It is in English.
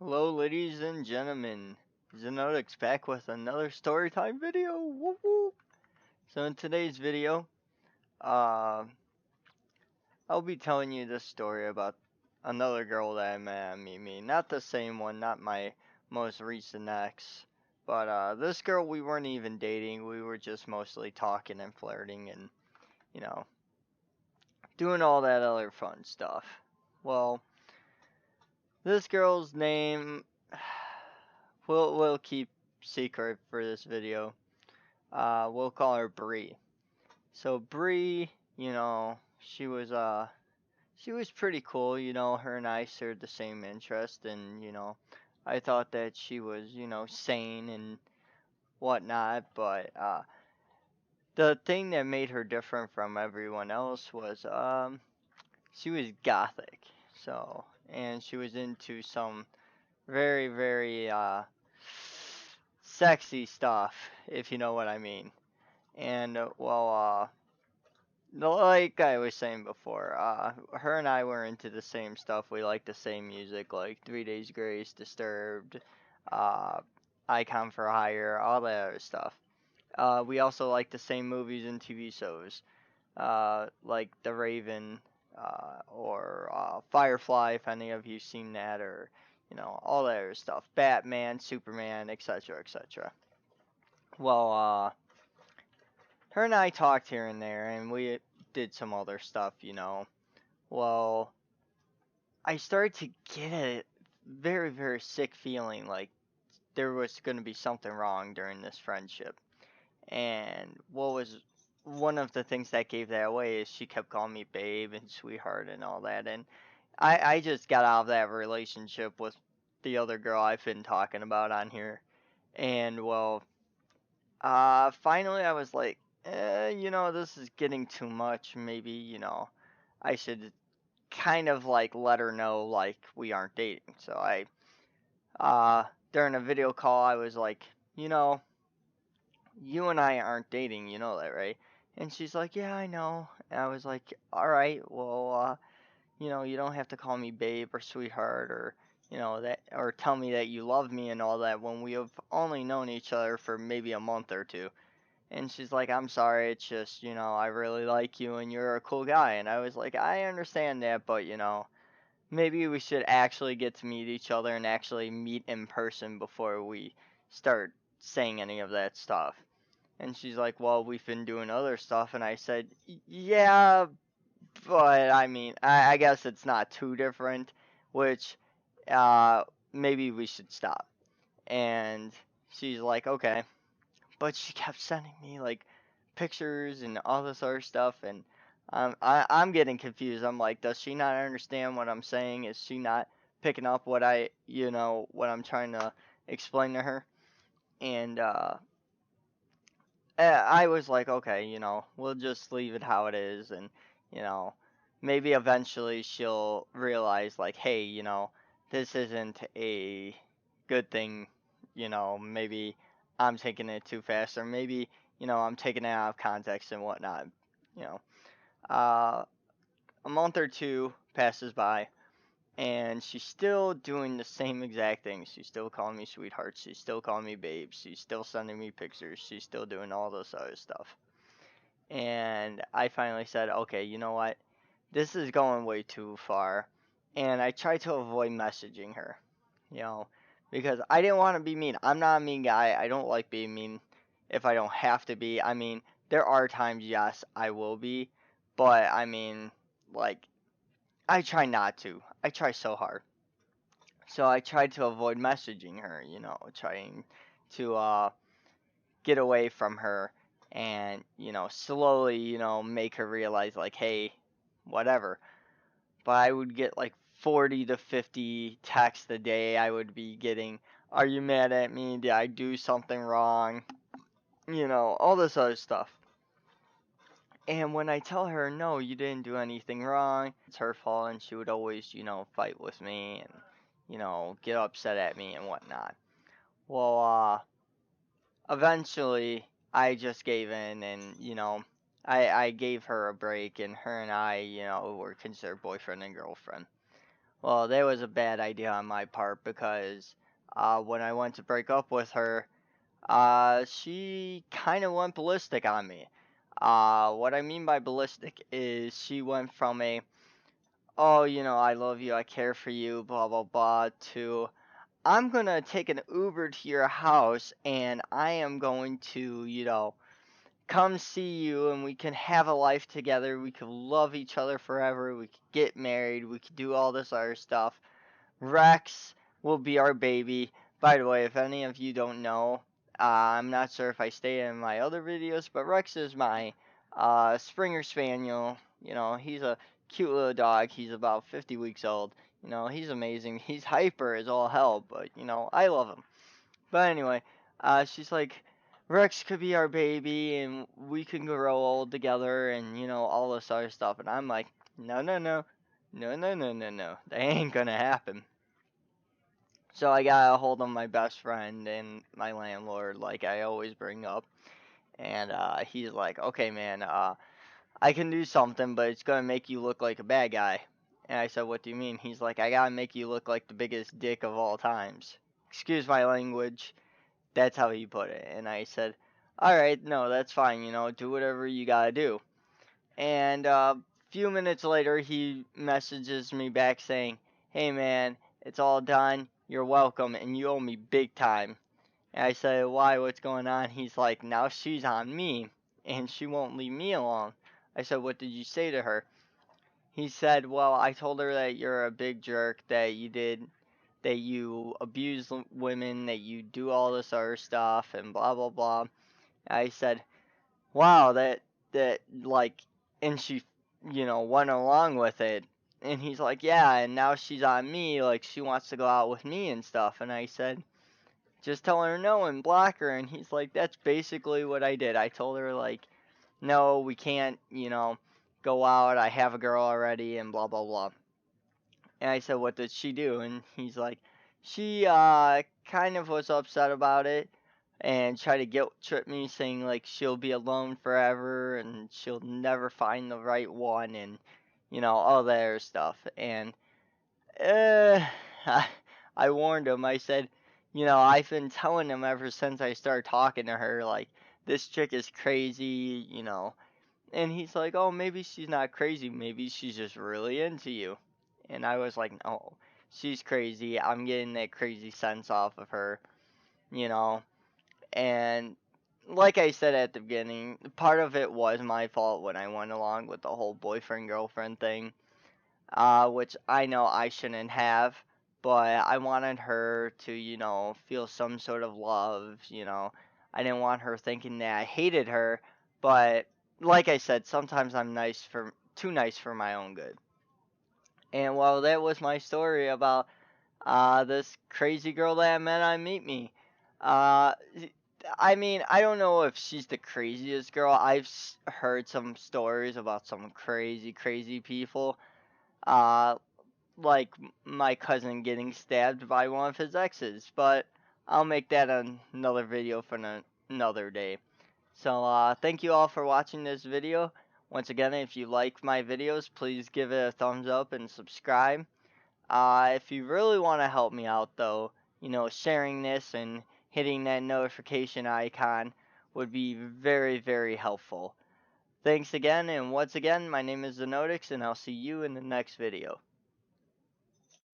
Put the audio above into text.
Hello, ladies and gentlemen. Xenotix back with another storytime video. Woo woo. So in today's video, uh, I'll be telling you this story about another girl that I met at MeetMe. Not the same one, not my most recent ex, but this girl we weren't even dating. We were just mostly talking and flirting and you know doing all that other fun stuff. Well, this girl's name we'll keep secret for this video. We'll call her Bree. So Bree, she was pretty cool. Her and I shared the same interest, and I thought that she was sane and whatnot. But the thing that made her different from everyone else was she was gothic. So and she was into some very very sexy stuff, if you know what I mean. And like I was saying before, her and I were into the same stuff. We liked the same music, like 3 Days Grace, Disturbed, uh, Icon for Hire, all that other stuff. We also liked the same movies and TV shows, like The Raven, or Firefly, if any of you seen that, or all that other stuff. Batman, Superman, etc., etc. Well, her and I talked here and there, and we did some other stuff. Well, I started to get a very, very sick feeling like there was going to be something wrong during this friendship. And what was one of the things that gave that away is she kept calling me babe and sweetheart and all that. And I just got out of that relationship with the other girl I've been talking about on here. And well, finally I was like, this is getting too much. Maybe, I should kind of like let her know like we aren't dating. So during a video call I was like, you know, you and I aren't dating, you know that, right? And she's like, yeah, I know. And I was like, all right, well, you don't have to call me babe or sweetheart or that, or tell me that you love me and all that when we have only known each other for maybe a month or two. And she's like, I'm sorry, it's just, I really like you and you're a cool guy. And I was like, I understand that, but, maybe we should actually get to meet each other and actually meet in person before we start saying any of that stuff. And she's like, well, we've been doing other stuff. And I said, yeah, but I mean, I guess it's not too different, which maybe we should stop. And she's like, okay. But she kept sending me like pictures and all this other stuff, and I'm getting confused. I'm like, does she not understand what I'm saying? Is she not picking up what what I'm trying to explain to her? And I was like, okay, we'll just leave it how it is, and you know, maybe eventually she'll realize like, hey, this isn't a good thing. Maybe I'm taking it too fast, or maybe I'm taking it out of context and whatnot. You know, uh, a month or two passes by, and she's still doing the same exact thing. She's still calling me sweetheart. She's still calling me babe. She's still sending me pictures. She's still doing all this other stuff. And I finally said, okay, you know what? This is going way too far. And I tried to avoid messaging her, you know, because I didn't want to be mean. I'm not a mean guy. I don't like being mean if I don't have to be. I mean, there are times, yes, I will be. But, I mean, like, I try not to. I try so hard. So I tried to avoid messaging her, trying to get away from her and, slowly, make her realize like, hey, whatever. But I would get like 40 to 50 texts a day. I would be getting, are you mad at me? Did I do something wrong? All this other stuff. And when I tell her, no, you didn't do anything wrong, it's her fault, and she would always, fight with me and, get upset at me and whatnot. Well, eventually, I just gave in and, I gave her a break, and her and I, were considered boyfriend and girlfriend. Well, that was a bad idea on my part because when I went to break up with her, she kind of went ballistic on me. What I mean by ballistic is she went from a, oh, I love you, I care for you, blah, blah, blah, to, I'm going to take an Uber to your house and I am going to, come see you and we can have a life together. We could love each other forever. We could get married. We could do all this other stuff. Rex will be our baby. By the way, if any of you don't know, I'm not sure if I stated in my other videos, but Rex is my Springer Spaniel. He's a cute little dog. He's about 50 weeks old. He's amazing. He's hyper as all hell, but, I love him. But anyway, she's like, Rex could be our baby and we can grow old together and, all this other stuff. And I'm like, no, no, no. No, no, no, no, no. That ain't gonna happen. So I got a hold of my best friend and my landlord, like I always bring up. And he's like, okay, man, I can do something, but it's gonna make you look like a bad guy. And I said, what do you mean? He's like, I gotta make you look like the biggest dick of all times. Excuse my language. That's how he put it. And I said, alright, no, that's fine, do whatever you gotta do. And a few minutes later, he messages me back saying, hey man, it's all done, you're welcome, and you owe me big time. And I said, why, what's going on? He's like, now she's on me, and she won't leave me alone. I said, what did you say to her? He said, well, I told her that you're a big jerk, that you abuse women, that you do all this other stuff, and blah, blah, blah. I said, wow, like, and she, went along with it. And he's like, yeah, and now she's on me, like, she wants to go out with me and stuff. And I said, just tell her no and block her. And he's like, that's basically what I did. I told her, like, no, we can't, go out. I have a girl already, and blah, blah, blah. And I said, what did she do? And he's like, she kind of was upset about it and tried to guilt trip me, saying like she'll be alone forever and she'll never find the right one and, all that other stuff. And uh, I, I warned him. I said, I've been telling him ever since I started talking to her, like, this chick is crazy, and he's like, oh, maybe she's not crazy. Maybe she's just really into you. And I was like, no, she's crazy. I'm getting that crazy sense off of her, you know. And like I said at the beginning, part of it was my fault when I went along with the whole boyfriend girlfriend thing, which I know I shouldn't have. But I wanted her to, feel some sort of love. I didn't want her thinking that I hated her, but like I said, sometimes I'm too nice for my own good. And well, that was my story about this crazy girl that I met on MeetMe. Uh, I mean, I don't know if she's the craziest girl. I've heard some stories about some crazy, crazy people. Uh, like my cousin getting stabbed by one of his exes, but I'll make that another video for another day. So thank you all for watching this video. Once again, if you like my videos, please give it a thumbs up and subscribe. If you really want to help me out though, sharing this and hitting that notification icon would be very, very helpful. Thanks again, and once again, my name is Zenotix, and I'll see you in the next video.